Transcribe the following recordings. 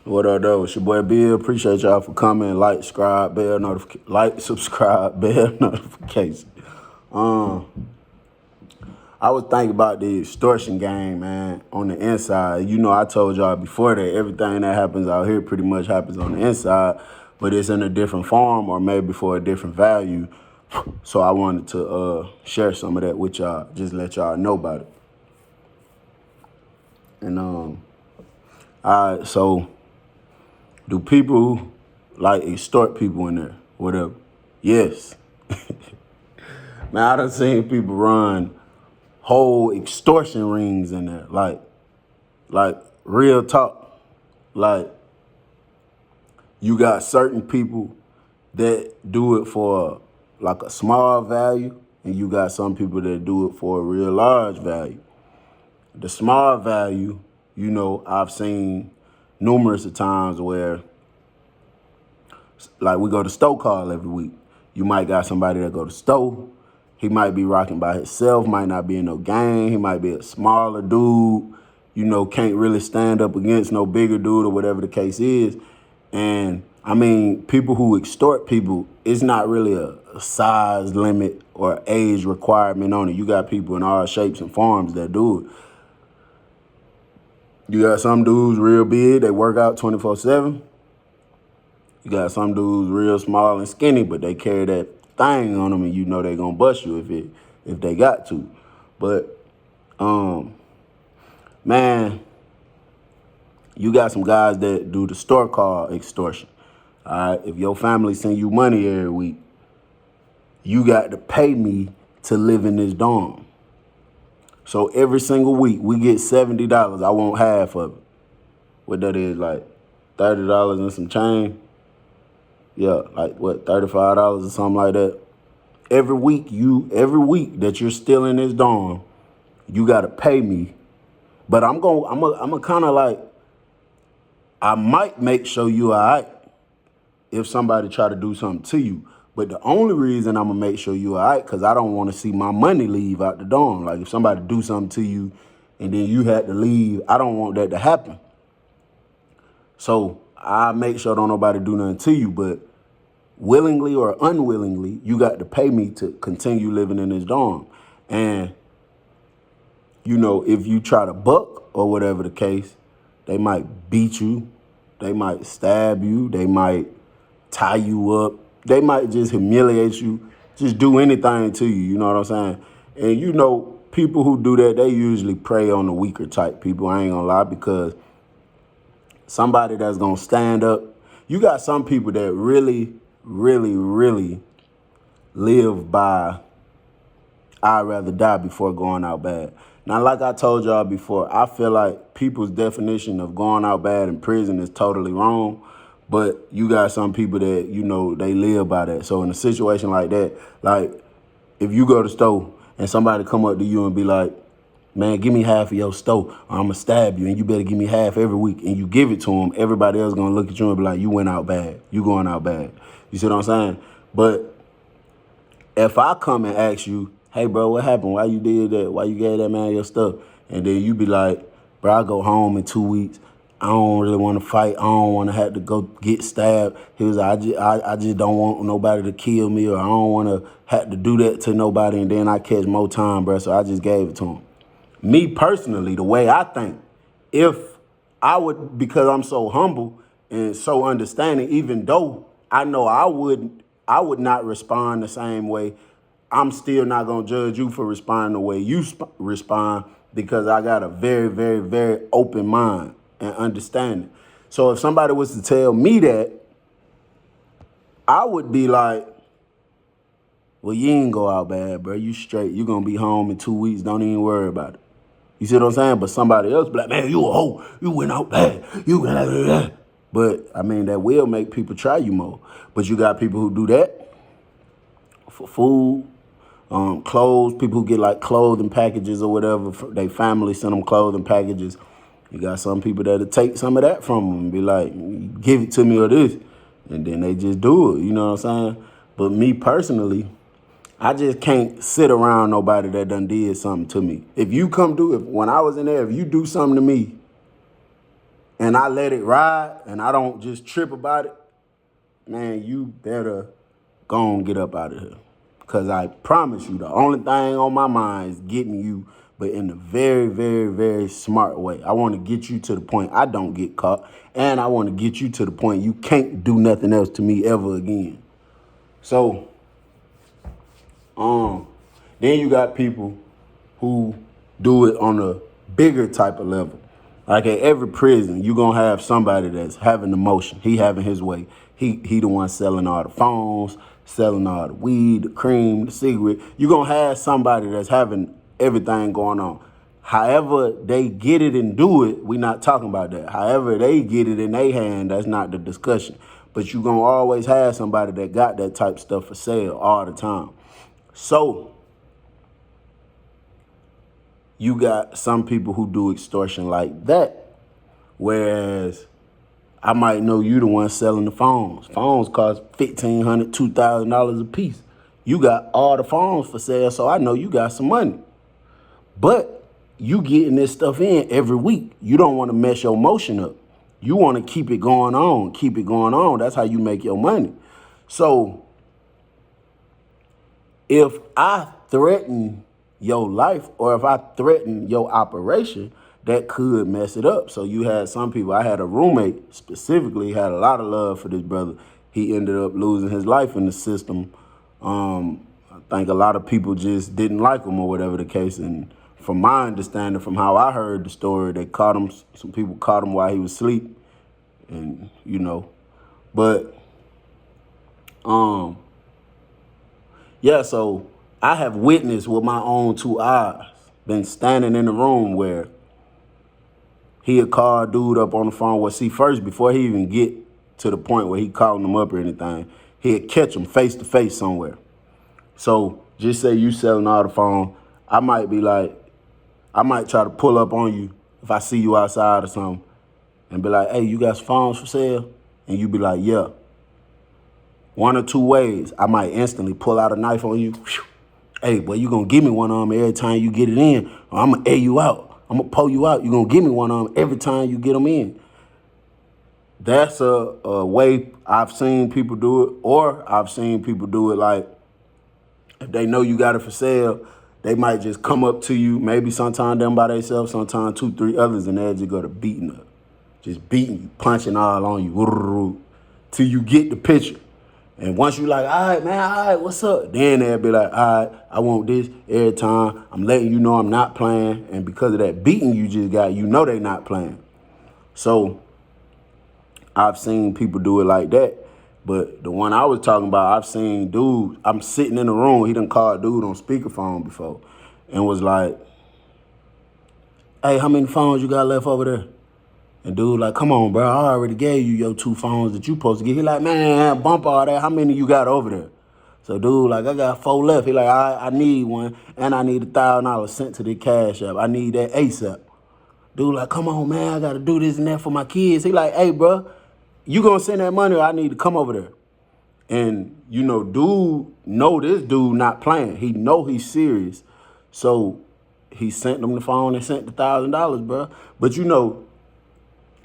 What up, though? It's your boy Bill. Appreciate y'all for coming. Like, subscribe, bell notification. Um, I was thinking about the extortion game, man, on the inside. You know, I told y'all before that everything that happens out here pretty much happens on the inside, but it's in a different form or maybe for a different value. So I wanted to share some of that with y'all, just let y'all know about it. And all right, so do people like extort people in there? Whatever. Yes. Man, I done seen people run whole extortion rings in there. Like real talk. Like you got certain people that do it for like a small value, and you got some people that do it for a real large value. The small value, you know, I've seen numerous of times where, like, we go to Stowe Call every week. You might got somebody that go to Stowe. He might be rocking by himself, might not be in no gang. He might be a smaller dude, you know, can't really stand up against no bigger dude or whatever the case is. And I mean, people who extort people, it's not really a size limit or age requirement on it. You got people in all shapes and forms that do it. You got some dudes real big, they work out 24/7. You got some dudes real small and skinny, but they carry that thing on them, and you know they gonna bust you if they got to. But man, you got some guys that do the store call extortion. All right, if your family send you money every week, you got to pay me to live in this dorm. So every single week we get $70. I want half of it. What that is, like $30 and some change. Yeah, like what, $35 or something like that. Every week that you're still in this dorm, you gotta pay me. But I'm a kind of like, I might make sure you all right if somebody try to do something to you. But the only reason I'm gonna make sure you all right, because I don't want to see my money leave out the dorm. Like if somebody do something to you and then you had to leave, I don't want that to happen. So I make sure don't nobody do nothing to you, but willingly or unwillingly, you got to pay me to continue living in this dorm. And, you know, if you try to buck or whatever the case, they might beat you, they might stab you, they might tie you up, they might just humiliate you, just do anything to you, you know what I'm saying? And you know, people who do that, they usually prey on the weaker type people, I ain't gonna lie, because somebody that's gonna stand up, you got some people that really live by, I'd rather die before going out bad. Now, like I told y'all before, I feel like people's definition of going out bad in prison is totally wrong, but you got some people that, you know, they live by that. So in a situation like that, like if you go to Stowe and somebody come up to you and be like, man, give me half of your stove or I'm going to stab you and you better give me half every week, and you give it to them, everybody else going to look at you and be like, you went out bad. You going out bad. You see what I'm saying? But if I come and ask you, hey, bro, what happened? Why you did that? Why you gave that man your stuff? And then you be like, bro, I go home in 2 weeks. I don't really want to fight. I don't want to have to go get stabbed. He was like, I just don't want nobody to kill me, or I don't want to have to do that to nobody, and then I catch more time, bro, so I just gave it to him. Me personally, the way I think, if I would, because I'm so humble and so understanding, even though I know I would not respond the same way, I'm still not going to judge you for responding the way you respond, because I got a very open mind and understanding. So if somebody was to tell me that, I would be like, well, you ain't go out bad, bro. You straight. You going to be home in 2 weeks. Don't even worry about it. You see what I'm saying? But somebody else be like, man, you a hoe. You went out bad. You blah, blah, blah. But, I mean, that will make people try you more. But you got people who do that for food, clothes, people who get like clothing packages or whatever. They family send them clothing packages. You got some people that'll take some of that from them and be like, give it to me or this. And then they just do it. You know what I'm saying? But me personally, I just can't sit around nobody that done did something to me. If you come when I was in there, if you do something to me and I let it ride and I don't just trip about it, man, you better go and get up out of here. Because I promise you, the only thing on my mind is getting you, but in a very, very, very smart way. I want to get you to the point I don't get caught, and I want to get you to the point you can't do nothing else to me ever again. So, then you got people who do it on a bigger type of level. Like at every prison, you're going to have somebody that's having the motion. He having his way. He the one selling all the phones, selling all the weed, the cream, the cigarette. You're going to have somebody that's having everything going on. However they get it and do it, we're not talking about that. However they get it in their hand, that's not the discussion. But you're going to always have somebody that got that type of stuff for sale all the time. So you got some people who do extortion like that, whereas I might know you the one selling the phones. Phones cost $1,500, $2,000 a piece. You got all the phones for sale, so I know you got some money. But you getting this stuff in every week. You don't want to mess your motion up. You want to keep it going on, keep it going on. That's how you make your money. So if I threaten your life or if I threaten your operation, that could mess it up. So you had some people, I had a roommate specifically, had a lot of love for this brother. He ended up losing his life in the system. I think a lot of people just didn't like him or whatever the case. And from my understanding, from how I heard the story, they caught him, some people caught him while he was asleep. And, you know, but, yeah, so I have witnessed with my own two eyes, been standing in the room where he'd call a dude up on the phone. Well, see, first, before he even get to the point where he calling him up or anything, he'd catch him face to face somewhere. So just say you selling all the phone, I might be like, I might try to pull up on you if I see you outside or something and be like, hey, you got some phones for sale? And you be like, yeah. One or two ways, I might instantly pull out a knife on you. Hey, boy, you gonna give me one of them every time you get it in, or I'm gonna air you out. I'm gonna pull you out. You gonna give me one of them every time you get them in. That's a way I've seen people do it, or I've seen people do it like, if they know you got it for sale, they might just come up to you, maybe sometime them by themselves, sometime 2, 3 others, and they'll just go to beating up. Just beating you, punching all on you, till you get the picture. And once you like, all right, man, all right, what's up? Then they'll be like, all right, I want this every time. I'm letting you know I'm not playing. And because of that beating you just got, you know they not playing. So I've seen people do it like that. But the one I was talking about, I've seen dudes, I'm sitting in the room, he done called dude on speakerphone before and was like, hey, how many phones you got left over there? And dude like, come on, bro, I already gave you your 2 phones that you supposed to get. He like, man, bump all that. How many you got over there? So dude like, I got 4 left. He like, all right, I need one, and I need $1,000 sent to the Cash App. I need that ASAP. Dude like, come on, man, I got to do this and that for my kids. He like, hey, bro, you going to send that money or I need to come over there? And, you know, dude know this dude not playing. He know he's serious. So he sent them the phone and sent the $1,000, bro. But, you know,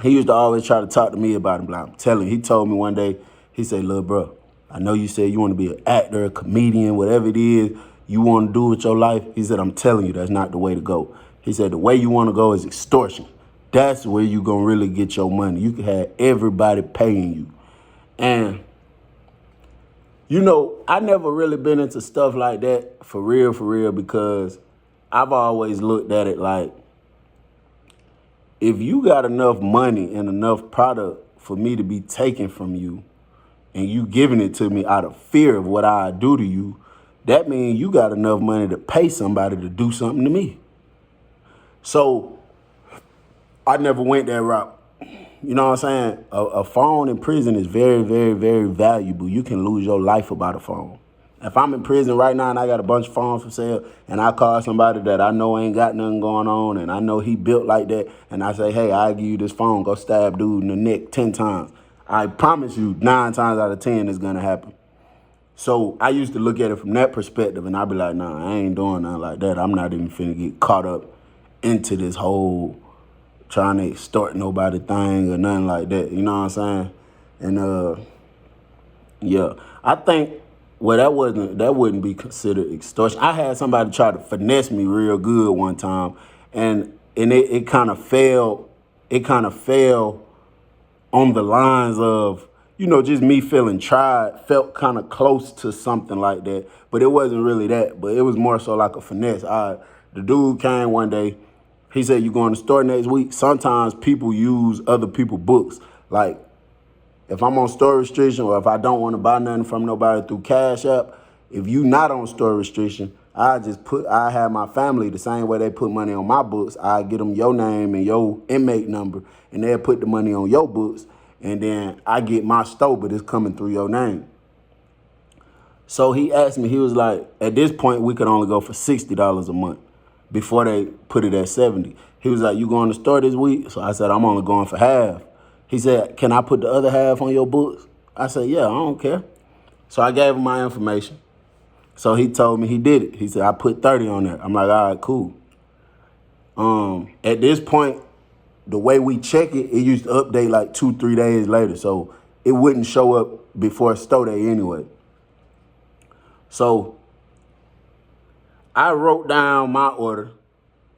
he used to always try to talk to me about him. Like, I'm telling you, he told me one day, he said, look, bro, I know you said you want to be an actor, a comedian, whatever it is you want to do with your life. He said, I'm telling you, that's not the way to go. He said, the way you want to go is extortion. That's where you going to really get your money. You can have everybody paying you. And, you know, I never really been into stuff like that for real, because I've always looked at it like, if you got enough money and enough product for me to be taken from you and you giving it to me out of fear of what I do to you, that means you got enough money to pay somebody to do something to me. So I never went that route. You know what I'm saying? A phone in prison is very, very, very valuable. You can lose your life about a phone. If I'm in prison right now and I got a bunch of phones for sale and I call somebody that I know ain't got nothing going on and I know he built like that and I say, hey, I'll give you this phone, go stab dude in the neck 10 times. I promise you 9 times out of 10 it's going to happen. So I used to look at it from that perspective and I'd be like, nah, I ain't doing nothing like that. I'm not even finna get caught up into this whole trying to extort nobody thing or nothing like that. You know what I'm saying? And yeah, I think that wouldn't be considered extortion. I had somebody try to finesse me real good one time, and it kind of fell. It kind of fell on the lines of, just me feeling tried, felt kind of close to something like that. But it wasn't really that, but it was more so like a finesse. The dude came one day, he said, "You going to the store next week?" Sometimes people use other people's books. Like, if I'm on store restriction or if I don't want to buy nothing from nobody through Cash App, if you not on store restriction, I have my family the same way they put money on my books. I get them your name and your inmate number, and they'll put the money on your books, and then I get my store, but it's coming through your name. So he asked me, he was like, at this point, we could only go for $60 a month before they put it at 70. He was like, "You going to the store this week?" So I said, "I'm only going for half." He said, "Can I put the other half on your books?" I said, "Yeah, I don't care." So I gave him my information. So he told me he did it. He said, "I put 30 on there." I'm like, "All right, cool." At this point, the way we check it, it used to update like 2-3 days later. So it wouldn't show up before store day anyway. So I wrote down my order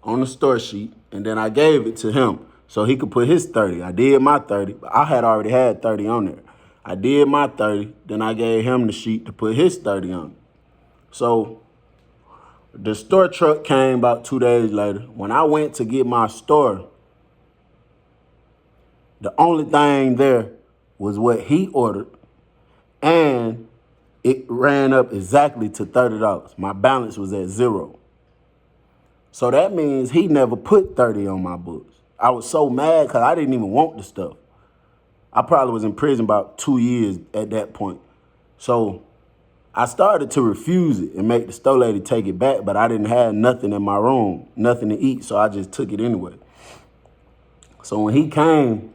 on the store sheet, and then I gave it to him so he could put his 30. I did my 30, but I had already had 30 on there. I did my 30, then I gave him the sheet to put his 30 on. So the store truck came about 2 days later. When I went to get my store, the only thing there was what he ordered, and it ran up exactly to $30. My balance was at 0. So that means he never put 30 on my books. I was so mad because I didn't even want the stuff. I probably was in prison about 2 years at that point. So I started to refuse it and make the store lady take it back, but I didn't have nothing in my room, nothing to eat, so I just took it anyway. So when he came,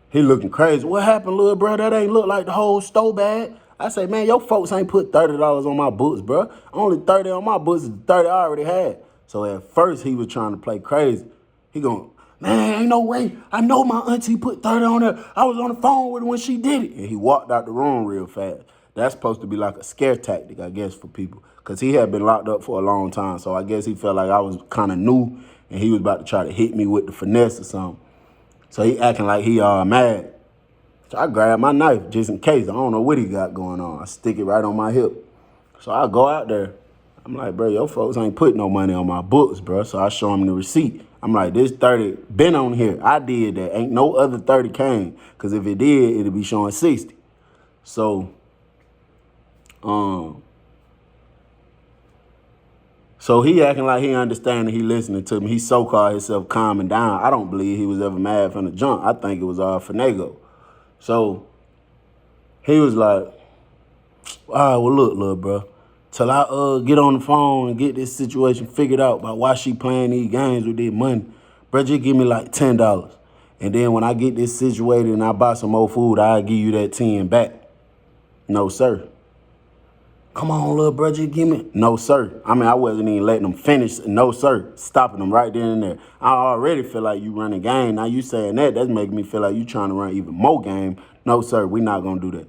he looking crazy. "What happened, little bro? That ain't look like the whole store bag." I say, "Man, your folks ain't put $30 on my books, bro. Only 30 on my books is the 30 I already had." So at first he was trying to play crazy. He going, "Man, ain't no way. I know my auntie put 30 on there. I was on the phone with her when she did it." And he walked out the room real fast. That's supposed to be like a scare tactic, I guess, for people. Because he had been locked up for a long time. So I guess he felt like I was kind of new and he was about to try to hit me with the finesse or something. So he acting like he all mad. So I grabbed my knife just in case. I don't know what he got going on. I stick it right on my hip. So I go out there. I'm like, "Bro, your folks ain't put no money on my books, bro." So I show him the receipt. I'm like, "This 30 been on here. I did that. Ain't no other 30 came. Because if it did, it'd be showing 60. So he acting like he understanding, he listening to me. He so-called himself calming down. I don't believe he was ever mad from the jump. I think it was all finagle. So he was like, "All right, well, look, little bro, till I get on the phone and get this situation figured out about why she playing these games with this money, bro, just give me like $10. And then when I get this situated and I buy some more food, I'll give you that 10 back." "No, sir." "Come on, little bro, just give me." "No, sir." I wasn't even letting them finish. "No, sir." Stopping them right then and there. I already feel like you running game. Now you saying that's making me feel like you trying to run even more game. "No, sir, we not going to do that."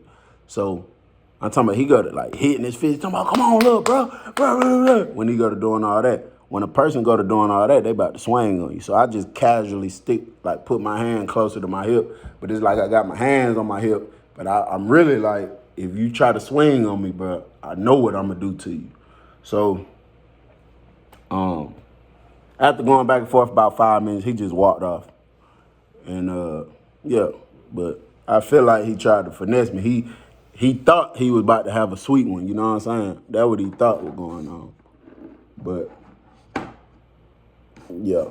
So I'm talking about he go to like hitting his fist, talking about, "Come on, little bro. Blah, blah, blah." When he go to doing all that. When a person go to doing all that, they about to swing on you. So I just casually put my hand closer to my hip. But it's like I got my hands on my hip. But I'm really like, if you try to swing on me, bro, I know what I'm going to do to you. So after going back and forth about 5 minutes, he just walked off. And yeah, but I feel like he tried to finesse me. He thought he was about to have a sweet one, you know what I'm saying? That's what he thought was going on. But yeah.